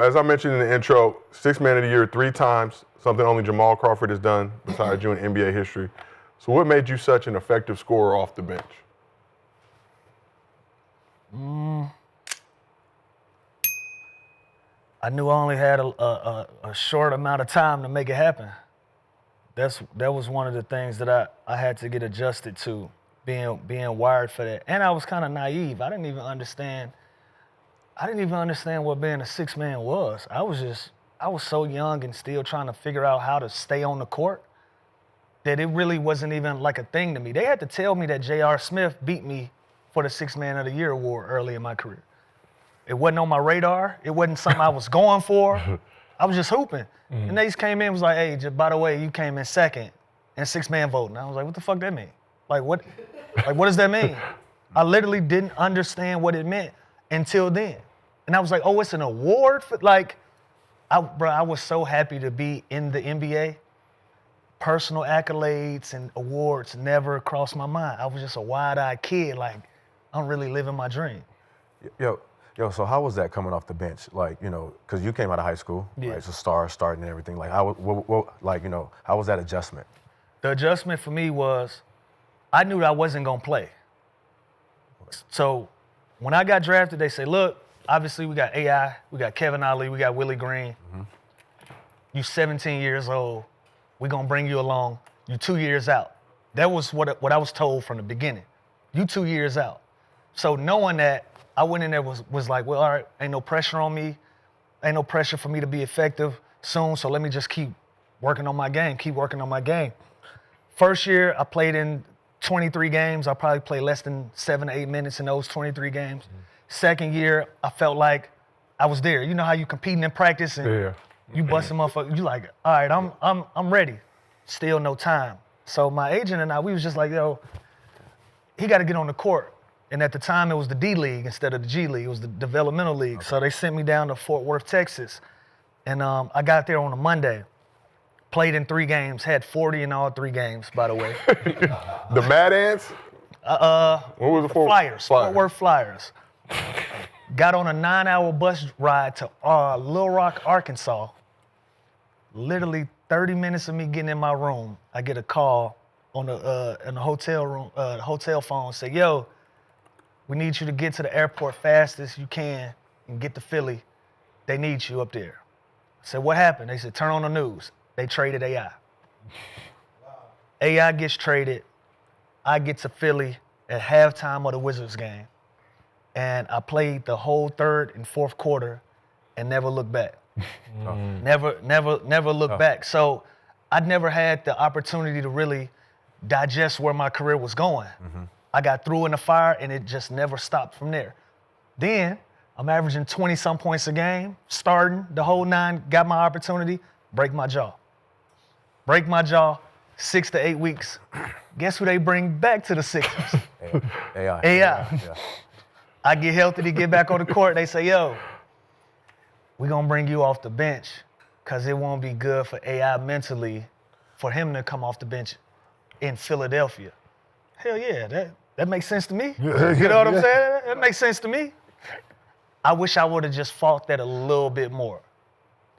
As I mentioned in the intro, Sixth Man of the Year 3 times, something only Jamal Crawford has done besides you in NBA history. So what made you such an effective scorer off the bench? I knew I only had a short amount of time to make it happen. That was one of the things that I had to get adjusted to, being wired for that. And I was kind of naive. I didn't even understand what being a six man was. I was so young and still trying to figure out how to stay on the court that it really wasn't even like a thing to me. They had to tell me that J.R. Smith beat me for the Sixth Man of the Year award early in my career. It wasn't on my radar. It wasn't something I was going for. I was just hooping. And they just came in and was like, hey, by the way, you came in second in six-man voting. I was like, what the fuck that mean? What does that mean? I literally didn't understand what it meant until then. And I was like, oh, it's an award for, I was so happy to be in the NBA. Personal accolades and awards never crossed my mind. I was just a wide-eyed kid, I'm really living my dream. Yo, so how was that coming off the bench? Because you came out of high school, yeah. right? So star starting and everything. How was that adjustment? The adjustment for me was, I knew that I wasn't gonna play. So when I got drafted, they say, look, obviously we got AI, we got Kevin Ali, we got Willie Green. You 17 years old, we're gonna bring you along. You 2 years out. That was what I was told from the beginning. You 2 years out. So knowing that, I went in there was like, well, all right, ain't no pressure on me. Ain't no pressure for me to be effective soon, so let me just keep working on my game. First year, I played in 23 games. I probably played less than 7 to 8 minutes in those 23 games. Second year, I felt like I was there. You know how you competing in practice and you busting motherfuckers. You like, all right, I'm ready. Still no time. So my agent and I, we was just like, yo, he got to get on the court. And at the time, it was the D League instead of the G League. It was the developmental league. Okay. So they sent me down to Fort Worth, Texas. And I got there on a Monday. Played in 3 games. Had 40 in all 3 games, by the way. The Mad Ants? What was it for? Flyers. Fort Worth Flyers. Got on a 9-hour bus ride to Little Rock, Arkansas. Literally 30 minutes of me getting in my room, I get a call on in the hotel room, hotel phone, say, yo, we need you to get to the airport fast as you can and get to Philly. They need you up there. I said, what happened? They said, turn on the news. They traded AI. AI gets traded. I get to Philly at halftime of the Wizards game. And I played the whole third and fourth quarter and never looked back. Never looked back. So I'd never had the opportunity to really digest where my career was going. I got through in the fire and it just never stopped from there. Then I'm averaging 20-some points a game, starting the whole 9, got my opportunity, break my jaw. 6 to 8 weeks. Guess who they bring back to the Sixers? AI. AI. I get healthy to get back on the court. They say, yo, we're going to bring you off the bench because it won't be good for AI mentally for him to come off the bench in Philadelphia. Hell yeah, that makes sense to me. You know what I'm saying? That makes sense to me. I wish I would have just fought that a little bit more.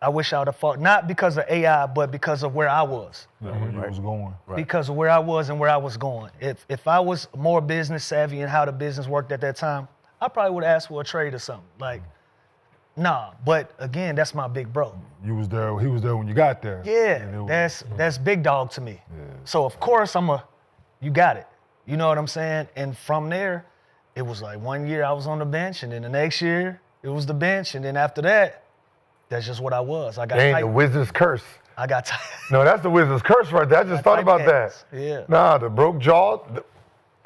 I wish I would have fought, not because of AI, but because of where I was. Where you was going. Because of where I was and where I was going. If I was more business savvy and how the business worked at that time, I probably would have asked for a trade or something. Nah, but again, that's my big bro. You was there, he was there when you got there. Yeah, that's big dog to me. Yeah. So of course you got it. You know what I'm saying? And from there, it was like 1 year I was on the bench, and then the next year it was the bench, and then after that, that's just what I was. I got Dang, the Wizard's curse. I got No, that's the Wizard's curse right there. I just thought about that. Yeah. Nah, the broke jaw.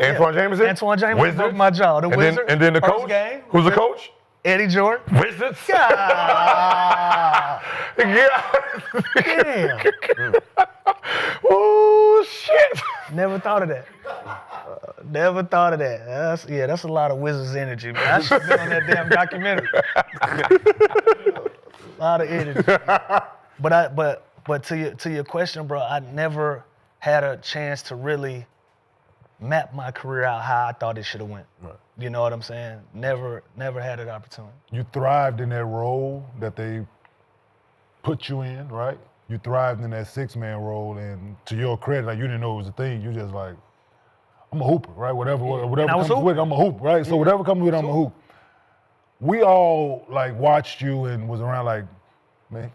Antoine Jameson. Antoine Jameson broke my jaw. The Wizard. And then the coach. Game, Who's the coach? Eddie Jordan. Wizards. Yeah. Damn. Oh shit. Never thought of that. That's a lot of Wizards energy, man. I should have been on that damn documentary. A lot of energy. But to your question, bro, I never had a chance to really map my career out how I thought it should have went. Right. You know what I'm saying? Never had that opportunity. You thrived in that role that they put you in, right? You thrived in that 6-man role, and to your credit, like you didn't know it was a thing. You just like, I'm a hooper, right? Whatever And I was comes with it, hooping. I'm a hoop, right? So whatever comes with it, I'm a hoop. We all like watched you and was around like, man,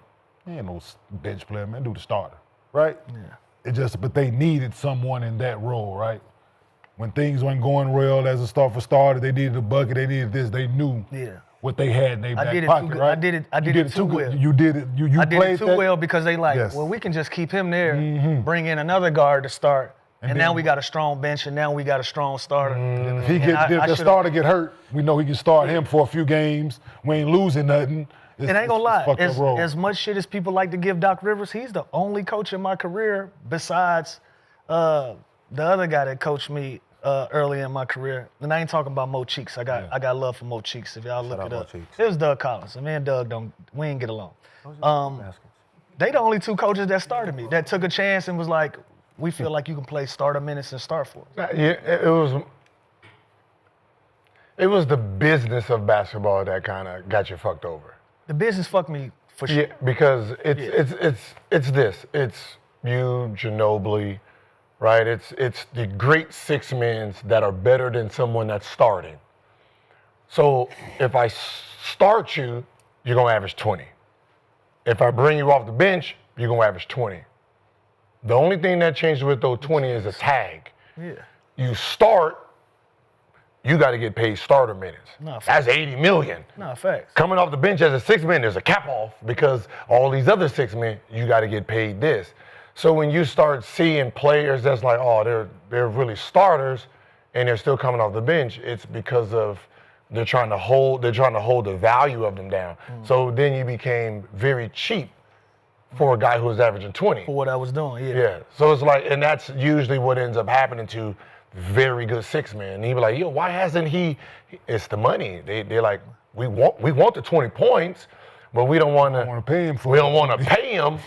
he ain't no bench player, man. Do the starter, right? Yeah. It just, but they needed someone in that role, right? When things weren't going well as a starter, they needed a bucket, they needed this, they knew what they had in their back did it pocket, too, right? I did it too well. You did it. You I did played it too that? well because they like, Yes. well, we can just keep him there, bring in another guard to start, and now then- we got a strong bench, and now we got a strong starter. And if he And get I the should've- starter get hurt, we know he can start him for a few games. We ain't losing nothing. And I ain't gonna lie, fucked up role. as much shit as people like to give Doc Rivers, he's the only coach in my career besides the other guy that coached me early in my career. And I ain't talking about Mo Cheeks. I got love for Mo Cheeks. If y'all look out it Mo up, Cheeks. it was Doug Collins. And me and Doug we ain't get along. They the only two coaches that started me, that took a chance and was like, we feel like you can play starter minutes and start for us. Yeah, it was the business of basketball that kind of got you fucked over. The business fucked me for sure. Yeah, because it's this. It's you, Ginobili, right? It's the great 6-men that are better than someone that's starting. So if I start you, you're gonna average 20. If I bring you off the bench, you're gonna average 20. The only thing that changes with those 20 is a tag. Yeah. You start, you got to get paid starter minutes. No, That's 80 million. No, facts. Coming off the bench as a 6-man, there's a cap off because all these other 6-men, you got to get paid this. So when you start seeing players that's like, oh, they're really starters, and they're still coming off the bench, it's because of they're trying to hold the value of them down. So then you became very cheap for a guy who was averaging 20. For what I was doing, yeah. Yeah. So it's like, and that's usually what ends up happening to very good 6-men. And he'd be like, yo, why hasn't he? It's the money. They're like, we want the 20 points, but we don't want want to pay him for We it. don't want to pay him.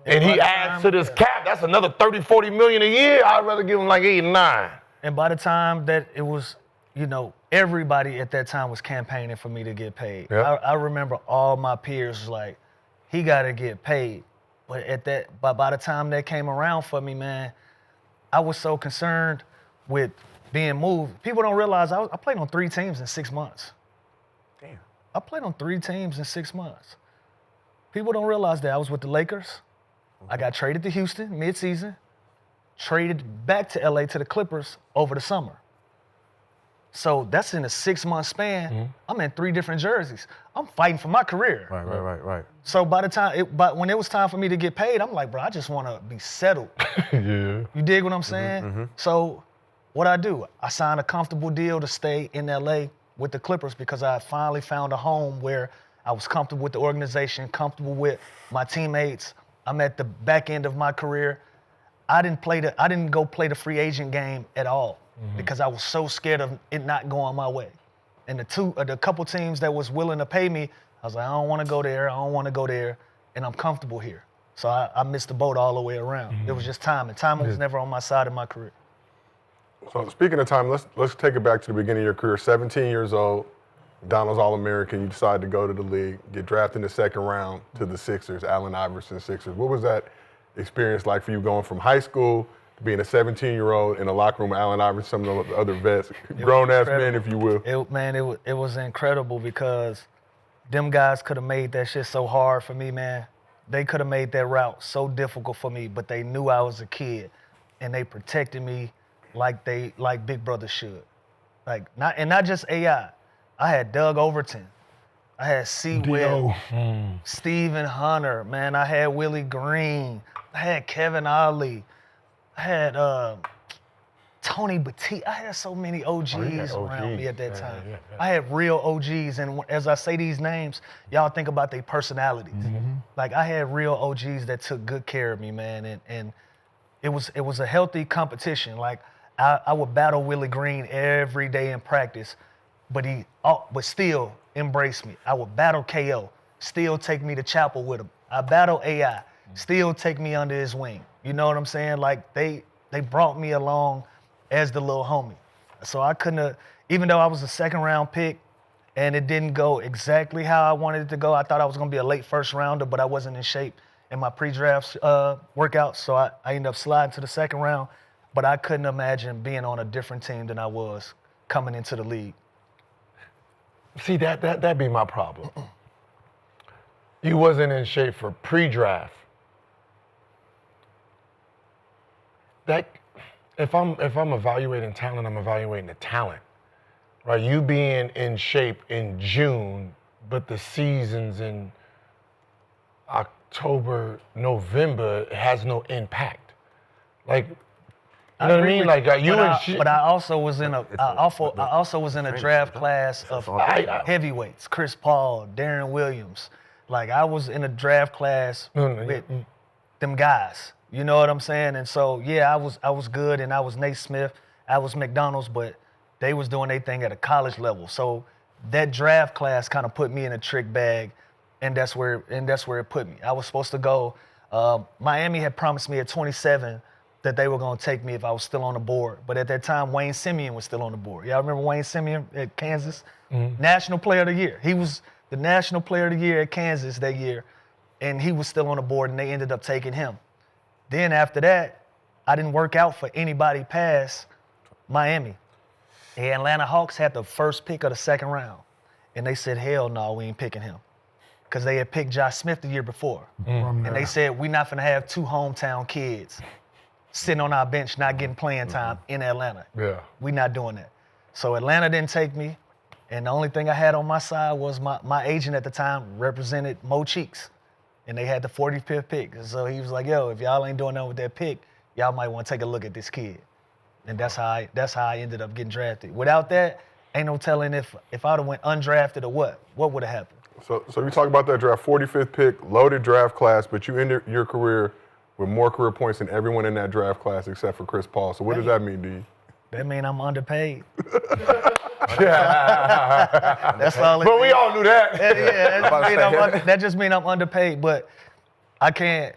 And he adds to this cap. That's another 30, 40 million a year. I'd rather give him like 8 and 9. And by the time that it was, everybody at that time was campaigning for me to get paid. Yep. I remember all my peers was like, he got to get paid. But by the time that came around for me, man, I was so concerned with being moved. People don't realize I played on 3 teams in 6 months. Damn. I played on 3 teams in 6 months. People don't realize that I was with the Lakers. I got traded to Houston mid-season, traded back to LA to the Clippers over the summer. So that's in a 6-month span. I'm in 3 different jerseys. I'm fighting for my career. Right. So by the time, when it was time for me to get paid, I'm like, bro, I just want to be settled. Yeah. You dig what I'm saying? So what I do, I signed a comfortable deal to stay in LA with the Clippers because I finally found a home where I was comfortable with the organization, comfortable with my teammates. I'm at the back end of my career. I didn't go play the free agent game at all because I was so scared of it not going my way. And the couple teams that was willing to pay me, I was like, I don't want to go there, and I'm comfortable here. So I missed the boat all the way around. It was just timing. Timing was never on my side in my career. So speaking of time, let's take it back to the beginning of your career. 17 years old, Donald's All-American. You decide to go to the league, get drafted in the 2nd round to the Sixers, Allen Iverson Sixers. What was that experience like for you going from high school to being a 17-year-old in a locker room with Allen Iverson, some of the other vets, grown-ass men, if you will? It was incredible because them guys could have made that shit so hard for me, man. They could have made that route so difficult for me, but they knew I was a kid, and they protected me like big brothers should. Not just AI. I had Doug Overton. I had C. Will, Stephen Hunter, man. I had Willie Green. I had Kevin Ollie. I had Tony Batiste. I had so many OGs around me at that time. Yeah. I had real OGs, and as I say these names, y'all think about their personalities. Like I had real OGs that took good care of me, man, and it was a healthy competition. Like I would battle Willie Green every day in practice, but still embrace me. I would battle KO, still take me to chapel with him. I battle AI, still take me under his wing. You know what I'm saying? Like they brought me along as the little homie. So I couldn't have, even though I was a second round pick and it didn't go exactly how I wanted it to go, I thought I was going to be a late first rounder, but I wasn't in shape in my pre-draft workouts, so I ended up sliding to the second round. But I couldn't imagine being on a different team than I was coming into the league. See, that'd be my problem. You wasn't in shape for pre-draft. If I'm evaluating talent, I'm evaluating the talent, right? You being in shape in June, but the season's in October, November has no impact. Like, you know what I mean? Like but I also was in a draft class of heavyweights: Chris Paul, Darren Williams. Like I was in a draft class with them guys. You know what I'm saying? And so yeah, I was good, and I was Naismith, I was McDonald's, but they was doing their thing at a college level. So that draft class kind of put me in a trick bag, and that's where it put me. I was supposed to go. Miami had promised me at 27 that they were going to take me if I was still on the board. But at that time, Wayne Simeon was still on the board. Y'all remember Wayne Simeon at Kansas? Mm-hmm. National Player of the Year. He was the National Player of the Year at Kansas that year, and he was still on the board, and they ended up taking him. Then after that, I didn't work out for anybody past Miami. The Atlanta Hawks had the first pick of the second round, and they said, hell no, we ain't picking him. Because they had picked Josh Smith the year before. Mm-hmm. And they said, we're not going to have two hometown kids sitting on our bench not getting playing time in Atlanta. Yeah. We're not doing that. So Atlanta didn't take me, and the only thing I had on my side was my agent at the time represented Mo Cheeks, and they had the 45th pick. And so he was like, yo, if y'all ain't doing nothing with that pick, y'all might want to take a look at this kid. And that's how I ended up getting drafted. Without that, ain't no telling if I'd have went undrafted or what would have happened. So you talk about that draft, 45th pick, loaded draft class, but you ended your career with more career points than everyone in that draft class except for Chris Paul. So what does that mean to you? That mean I'm underpaid. That's all. But we all knew that. That just mean I'm underpaid. But I can't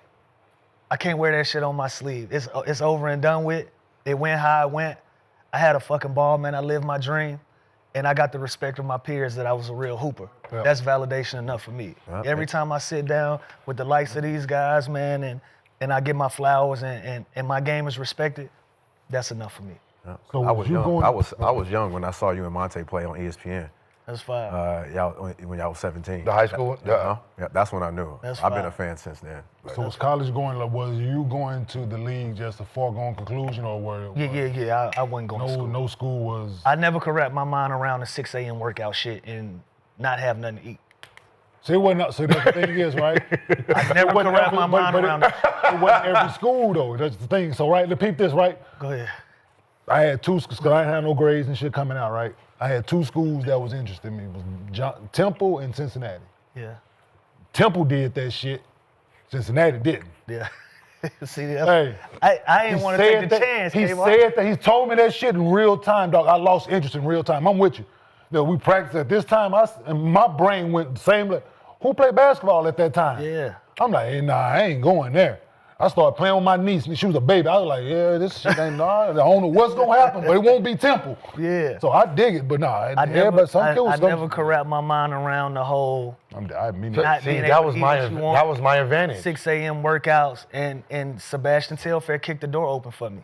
wear that shit on my sleeve. It's over and done with. It went how it went. I had a fucking ball, man. I lived my dream, and I got the respect of my peers that I was a real hooper. Yep. That's validation enough for me. Yep. Every time I sit down with the likes of these guys, man, and I get my flowers and my game is respected, that's enough for me. Yeah. So I was young. I was young when I saw you and Monte play on ESPN. That's fine. When y'all was 17. The high school? Yeah, that's when I knew. That's I've been a fan since then. So was college was you going to the league just a foregone conclusion, or were it? Yeah. I wasn't going to school. No school was. I never could wrap my mind around the 6 a.m. workout shit and not have nothing to eat. So it wasn't. So the thing is, right? I never could wrap my mind around that. It wasn't every school though. That's the thing. So right, to peep this, right? Go ahead. I had two schools, because I didn't have no grades and shit coming out, right? I had two schools that was interested in me. It was Temple and Cincinnati. Yeah. Temple did that shit. Cincinnati didn't. Yeah. See, hey, I didn't want to take the chance. He said that. He told me that shit in real time, dog. I lost interest in real time. I'm with you. We practiced at this time. And my brain went the same. Like, who played basketball at that time? Yeah. I'm like, hey, nah, I ain't going there. I started playing with my niece. She was a baby. I was like, yeah, this shit ain't, I don't know what's going to happen, but it won't be Temple. Yeah. So I dig it, but nah. I never could wrap my mind around the whole. That was my advantage. 6 a.m. workouts, and Sebastian Telfair kicked the door open for me.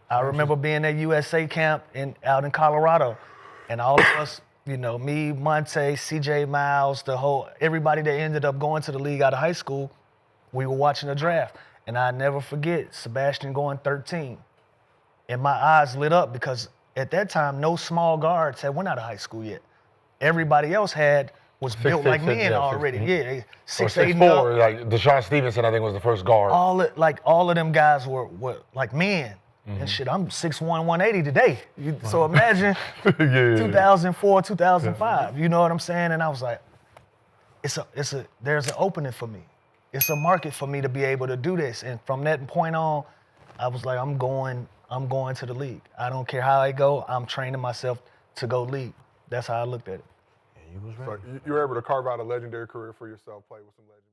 I remember being at USA camp out in Colorado, and all of us, me, Monte, CJ Miles, everybody that ended up going to the league out of high school, we were watching the draft. And I never forget Sebastian going 13. And my eyes lit up because at that time, no small guards had went out of high school yet. Everybody else was built like me already. Yeah, 6'4", like Deshaun Stevenson, I think, was the first guard. All of them guys were like men. Mm-hmm. And shit, I'm 6'1", 180 today. So imagine 2004, 2005. You know what I'm saying? And I was like, there's an opening for me. It's a market for me to be able to do this. And from that point on, I was like, I'm going to the league. I don't care how I go. I'm training myself to go league. That's how I looked at it. Yeah, you was right. So you were able to carve out a legendary career for yourself, play with some legends.